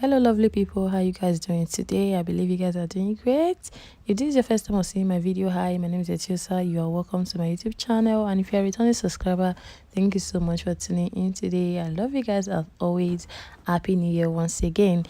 Hello lovely people, how you guys doing today? I believe you guys are doing great. If this is your first time of seeing my video, hi, my name is Etiosa. You are welcome to my YouTube channel, and if you are a returning subscriber, thank you so much for tuning in today. I love you guys as always. Happy New Year once again.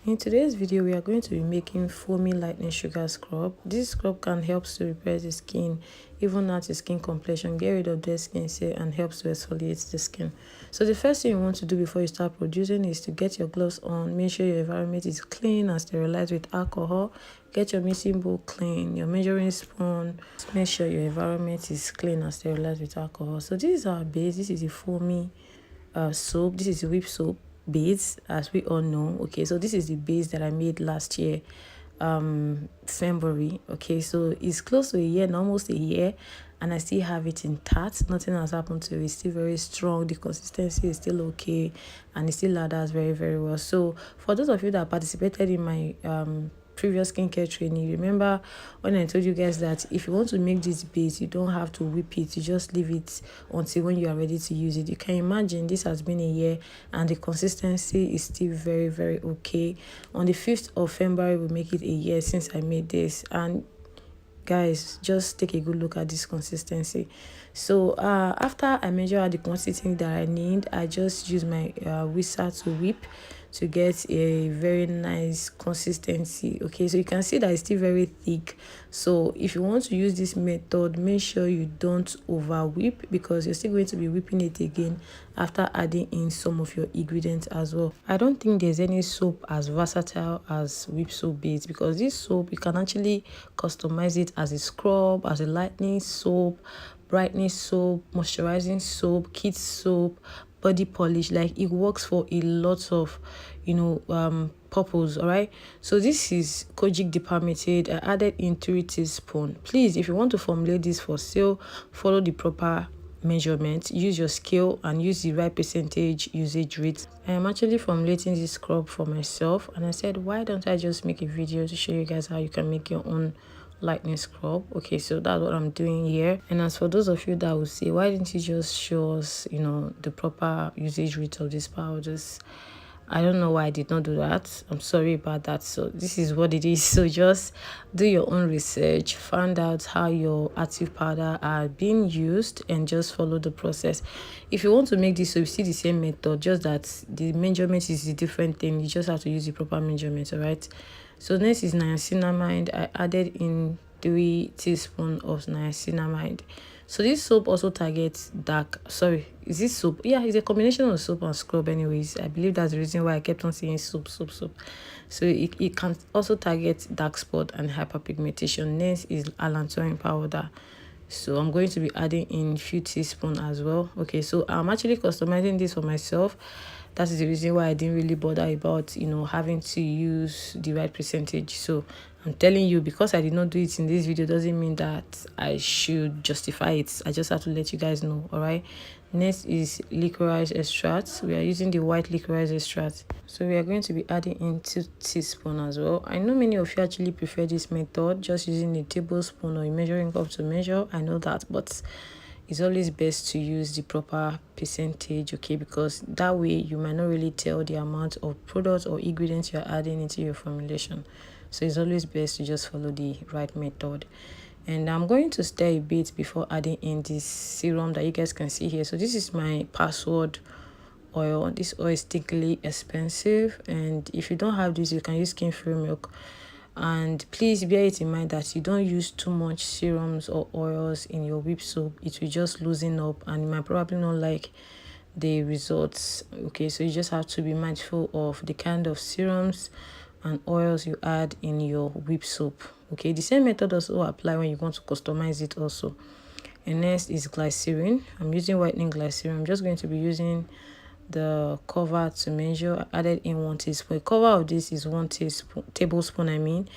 In today's video, we are going to be making foamy lightening sugar scrub. This scrub can help to repair the skin, even out the skin complexion, get rid of dead skin cell, and helps to exfoliate the skin. So the first thing you want to do before you start producing is to get your gloves on. Make sure your environment is clean and sterilized with alcohol. Get your mixing bowl clean, your measuring spoon. Make sure your environment is clean and sterilized with alcohol. So this is our base. This is a foamy soap. This is a whip soap base, as we all know. Okay, so this is the base that I made last year, February. Okay, so it's close to a year, almost a year, and I still have it intact. Nothing has happened to it. It's still very strong. The consistency is still okay, and it still lathers very, very well. So for those of you that participated in my previous skincare training, remember when I told you guys that if you want to make this base, you don't have to whip it, you just leave it until when you are ready to use it. You can imagine this has been a year and the consistency is still very, very okay. On the 5th of February we'll make it a year since I made this, and guys, just take a good look at this consistency. So after I measure out the quantity that I need, I just use my whisker to whip to get a very nice consistency. Okay, so you can see that it's still very thick. So if you want to use this method, make sure you don't over whip, because you're still going to be whipping it again after adding in some of your ingredients as well. I don't think there's any soap as versatile as whip soap base, because this soap you can actually customize it as a scrub, as a lightening soap, brightening soap, moisturizing soap, kids soap, body polish. Like, it works for a lot of purpose. All right, so this is kojic dipermeate. I added in 3 teaspoons. Please, if you want to formulate this for sale, follow the proper measurement, use your scale and use the right percentage usage rate. I am actually formulating this scrub for myself, and I said, why don't I just make a video to show you guys how you can make your own lightening scrub. Okay, so that's what I'm doing here. And as for those of you that will say, why didn't you just show us the proper usage rate of these powders? I don't know why I did not do that. I'm sorry about that. So this is what it is. So just do your own research, find out how your active powder are being used, and just follow the process. If you want to make this, so you see the same method, just that the measurement is a different thing. You just have to use the proper measurement. All right, so next is niacinamide. I added in 3 teaspoons of niacinamide. So this soap also targets dark, sorry, is this soap? Yeah, it's a combination of soap and scrub anyways. I believe that's the reason why I kept on saying soap. So it can also target dark spot and hyperpigmentation. Next is allantoin powder. So I'm going to be adding in few teaspoons as well. Okay, so I'm actually customizing this for myself. That is the reason why I didn't really bother about having to use the right percentage. So I'm telling you, because I did not do it in this video doesn't mean that I should justify it. I just have to let you guys know. All right, next is licorice extract. We are using the white licorice extract, so we are going to be adding in 2 teaspoons as well. I know many of you actually prefer this method, just using a tablespoon or a measuring cup to measure. I know that, but it's always best to use the proper percentage, okay, because that way you might not really tell the amount of products or ingredients you're adding into your formulation. So it's always best to just follow the right method. And I'm going to stir a bit before adding in this serum that you guys can see here. So this is my password oil. This oil is thickly expensive, and if you don't have this, you can use skin-free milk. And please bear it in mind that you don't use too much serums or oils in your whip soap. It will just loosen up and you might probably not like the results. Okay, so you just have to be mindful of the kind of serums and oils you add in your whip soap. Okay, the same method also apply when you want to customize it also. And next is glycerin. I'm using whitening glycerin. I'm just going to be using the cover to measure. I added in 1 teaspoon. The cover of this is 1 tablespoon,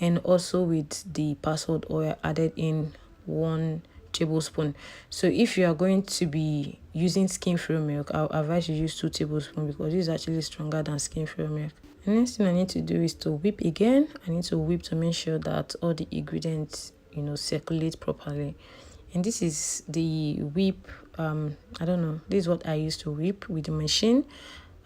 and also with the password oil added in 1 tablespoon. So if you are going to be using skin-free milk, I'll advise you use 2 tablespoons, because this is actually stronger than skin-free milk. The next thing I need to do is to whip again. I need to whip to make sure that all the ingredients circulate properly. And this is the whip. I don't know, this is what I used to whip with the machine.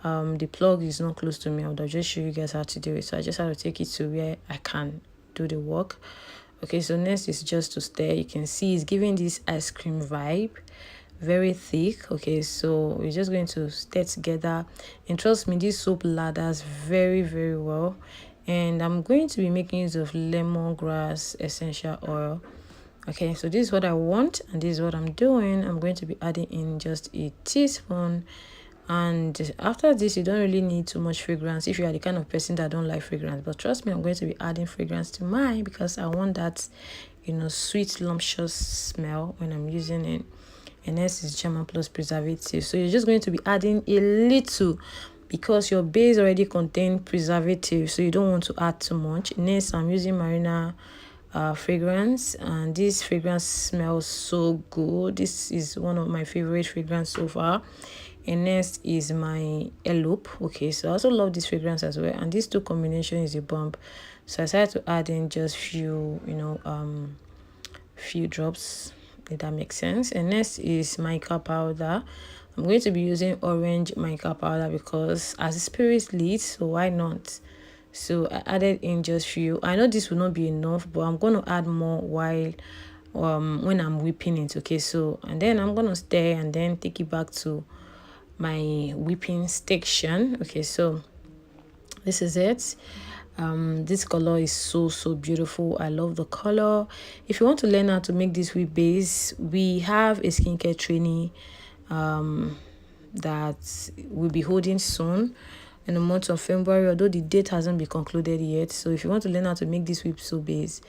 the plug is not close to me. I'll just show you guys how to do it. So I just have to take it to where I can do the work. Okay, so next is just to stir. You can see it's giving this ice cream vibe, very thick. Okay, so we're just going to stir together, and trust me, this soap lathers very, very well. And I'm going to be making use of lemongrass essential oil. Okay, so this is what I want, and this is what I'm doing. I'm going to be adding in just a teaspoon, and after this you don't really need too much fragrance if you are the kind of person that don't like fragrance. But trust me, I'm going to be adding fragrance to mine because I want that, sweet lumptious smell when I'm using it. And this is German plus preservative, so you're just going to be adding a little because your base already contains preservative, so you don't want to add too much. Next, I'm using Marina fragrance, and this fragrance smells so good. This is one of my favorite fragrance so far. And next is my elope. Okay, so I also love this fragrance as well, and these two combination is a bomb. So I decided to add in just few drops, if that makes sense. And next is mica powder. I'm going to be using orange mica powder because as a spirit lead, so why not? So I added in just few. I know this will not be enough, but I'm going to add more while when I'm whipping it. Okay, so and then I'm going to stir and then take it back to my whipping station. Okay, so this is it. This color is so beautiful. I love the color. If you want to learn how to make this whip base, we have a skincare training that will be holding soon in the month of February, although the date hasn't been concluded yet. So if you want to learn how to make this whip soap base,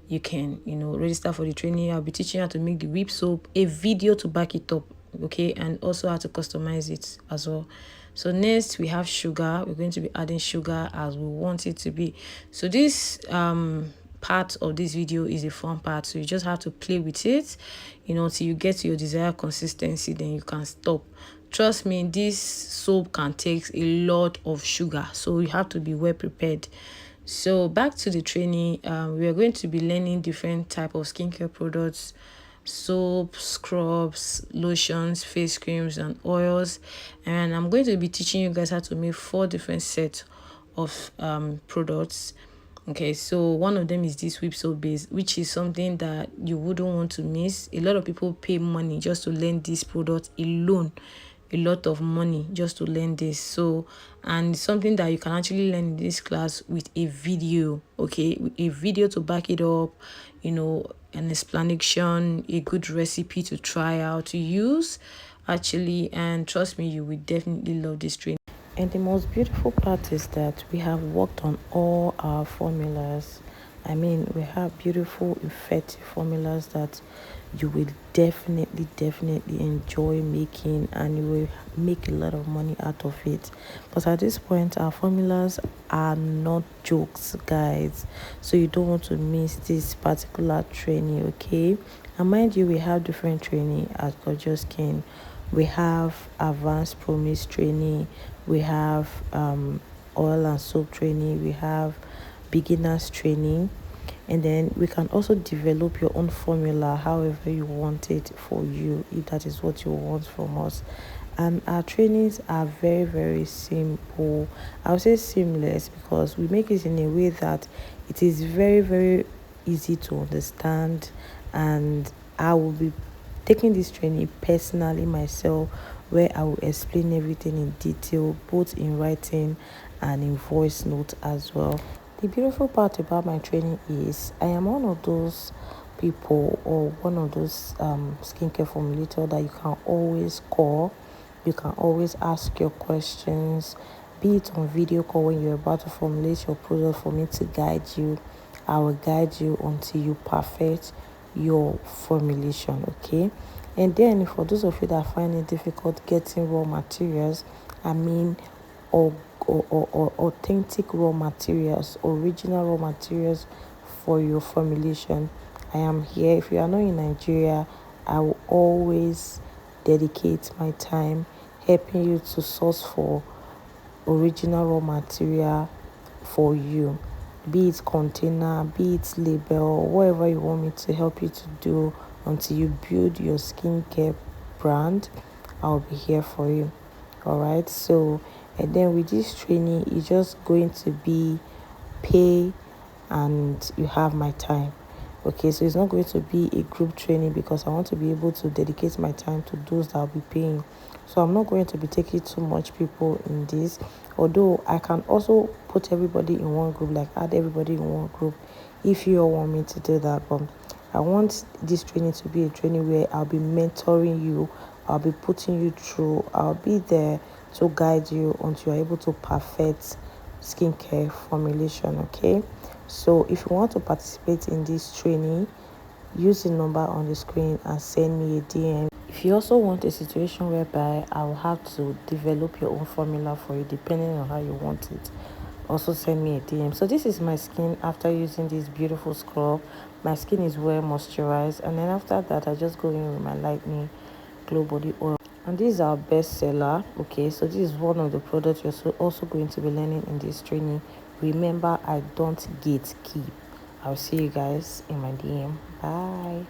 you can register for the training. I'll be teaching you how to make the whip soap, a video to back it up, okay, and also how to customize it as well. So next we have sugar. We're going to be adding sugar as we want it to be. So this part of this video is a fun part, so you just have to play with it till you get to your desired consistency, then you can stop. Trust me, this soap can take a lot of sugar, so you have to be well prepared. So back to the training, we are going to be learning different type of skincare products, soap, scrubs, lotions, face creams, and oils. And I'm going to be teaching you guys how to make 4 different sets of products. Okay, so one of them is this whip soap base, which is something that you wouldn't want to miss. A lot of people pay money just to learn this product alone, a lot of money just to learn this. So, and something that you can actually learn in this class with a video. Okay, with a video to back it up, an explanation, a good recipe to try out to use actually. And trust me, you will definitely love this training. And the most beautiful part is that we have worked on all our formulas. I mean, we have beautiful, effective formulas that you will definitely enjoy making, and you will make a lot of money out of it. But at this point, our formulas are not jokes, guys. So you don't want to miss this particular training, okay? And mind you, we have different training at Gorgeous Skin. We have advanced promise training, we have oil and soap training, we have beginners training, and then we can also develop your own formula however you want it for you, if that is what you want from us. And our trainings are very simple. I would say seamless because we make it in a way that it is very easy to understand. And I will be taking this training personally myself, where I will explain everything in detail, both in writing and in voice note as well. The beautiful part about my training is I am one of those people, or one of those skincare formulator that you can always call. You can always ask your questions, be it on video call when you're about to formulate your product for me to guide you. I will guide you until you perfect your formulation, okay? And then for those of you that find it difficult getting raw materials, or authentic raw materials, original raw materials for your formulation, I am here. If you are not in Nigeria, I will always dedicate my time helping you to source for original raw material for you, be it container, be it label, whatever you want me to help you to do until you build your skincare brand. I'll be here for you. All right, so And then with this training, it's just going to be pay and you have my time. Okay, so it's not going to be a group training because I want to be able to dedicate my time to those that will be paying. So I'm not going to be taking too much people in this, although I can also put everybody in one group, like add everybody in one group if you all want me to do that. But I want this training to be a training where I'll be mentoring you, I'll be putting you through, I'll be there to guide you until you're able to perfect skincare formulation. Okay, so if you want to participate in this training, use the number on the screen and send me a DM. If you also want a situation whereby I will have to develop your own formula for you depending on how you want it, also send me a DM. So this is my skin after using this beautiful scrub. My skin is well moisturized, and then after that I just go in with my lightening glow body oil, and this is our best seller. Okay, so this is one of the products you're also going to be learning in this training. Remember, I don't gatekeep. I'll see you guys in my DM. Bye.